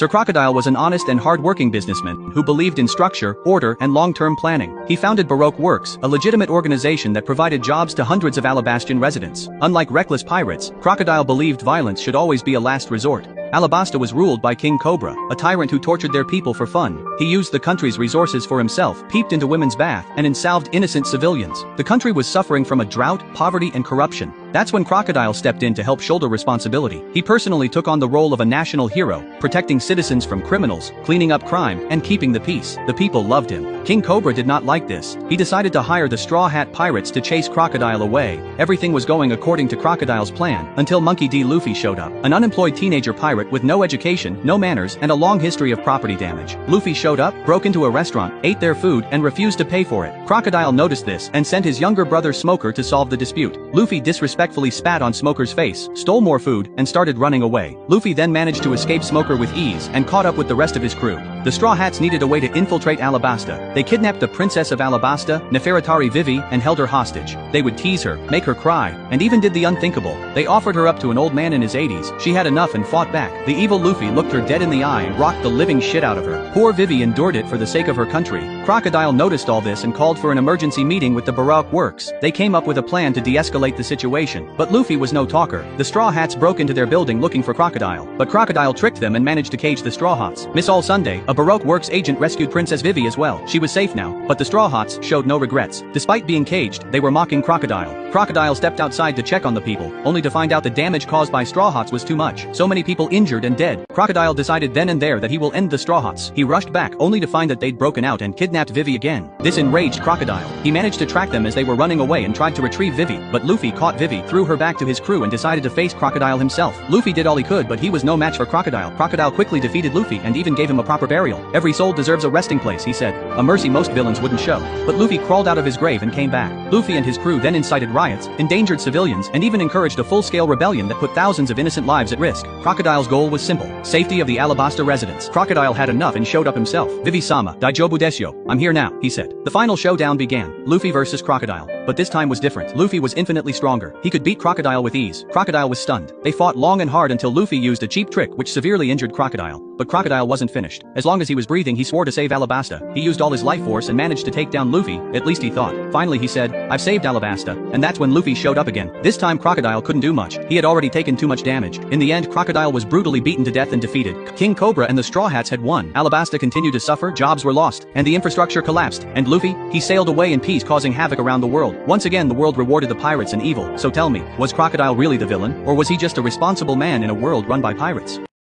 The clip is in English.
Sir Crocodile was an honest and hard-working businessman who believed in structure, order, and long-term planning. He founded Baroque Works, a legitimate organization that provided jobs to hundreds of Alabastan residents. Unlike reckless pirates, Crocodile believed violence should always be a last resort. Alabasta was ruled by King Cobra, a tyrant who tortured their people for fun. He used the country's resources for himself, peeped into women's bath, and ensalved innocent civilians. The country was suffering from a drought, poverty, and corruption. That's when Crocodile stepped in to help shoulder responsibility. He personally took on the role of a national hero, protecting citizens from criminals, cleaning up crime, and keeping the peace. The people loved him. King Cobra did not like this. He decided to hire the Straw Hat Pirates to chase Crocodile away. Everything was going according to Crocodile's plan, until Monkey D. Luffy showed up. An unemployed teenager pirate with no education, no manners, and a long history of property damage. Luffy showed up, broke into a restaurant, ate their food, and refused to pay for it. Crocodile noticed this and sent his younger brother Smoker to solve the dispute. Luffy disrespectfully spat on Smoker's face, stole more food, and started running away. Luffy then managed to escape Smoker with ease and caught up with the rest of his crew. The Straw Hats needed a way to infiltrate Alabasta. They kidnapped the Princess of Alabasta, Nefertari Vivi, and held her hostage. They would tease her, make her cry, and even did the unthinkable. They offered her up to an old man in his 80s. She had enough and fought back. The evil Luffy looked her dead in the eye and rocked the living shit out of her. Poor Vivi endured it for the sake of her country. Crocodile noticed all this and called for an emergency meeting with the Baroque Works. They came up with a plan to de-escalate the situation, but Luffy was no talker. The Straw Hats broke into their building looking for Crocodile, but Crocodile tricked them and managed to cage the Straw Hats. Miss All Sunday, a Baroque Works agent, rescued Princess Vivi as well. She was safe now, but the Straw Hats showed no regrets. Despite being caged, they were mocking Crocodile. Crocodile stepped outside to check on the people, only to find out the damage caused by Straw Hats was too much. So many people injured and dead. Crocodile decided then and there that he will end the Straw Hats. He rushed back only to find that they'd broken out and kidnapped Vivi again. This enraged Crocodile. He managed to track them as they were running away and tried to retrieve Vivi, but Luffy caught Vivi, threw her back to his crew and decided to face Crocodile himself. Luffy did all he could, but he was no match for Crocodile. Crocodile quickly defeated Luffy and even gave him a proper burial. Every soul deserves a resting place, he said, a mercy most villains wouldn't show. But Luffy crawled out of his grave and came back. Luffy and his crew then incited riots, endangered civilians, and even encouraged a full-scale rebellion that put thousands of innocent lives at risk. Crocodile's goal was simple: safety of the Alabasta residents. Crocodile had enough and showed up himself. Vivi-sama, Daijobu desyo, I'm here now, he said. The final showdown began, Luffy versus Crocodile. But this time was different. Luffy was infinitely stronger. He could beat Crocodile with ease. Crocodile was stunned. They fought long and hard until Luffy used a cheap trick which severely injured Crocodile. But Crocodile wasn't finished. As long as he was breathing, he swore to save Alabasta. He used all his life force and managed to take down Luffy, at least he thought. Finally he said, I've saved Alabasta. And that's when Luffy showed up again. This time Crocodile couldn't do much. He had already taken too much damage. In the end, Crocodile was brutally beaten to death and defeated. King Cobra and the Straw Hats had won. Alabasta continued to suffer, jobs were lost, and the infrastructure collapsed. And Luffy? He sailed away in peace, causing havoc around the world. Once again the world rewarded the pirates and evil. So tell me, was Crocodile really the villain, or was he just a responsible man in a world run by pirates?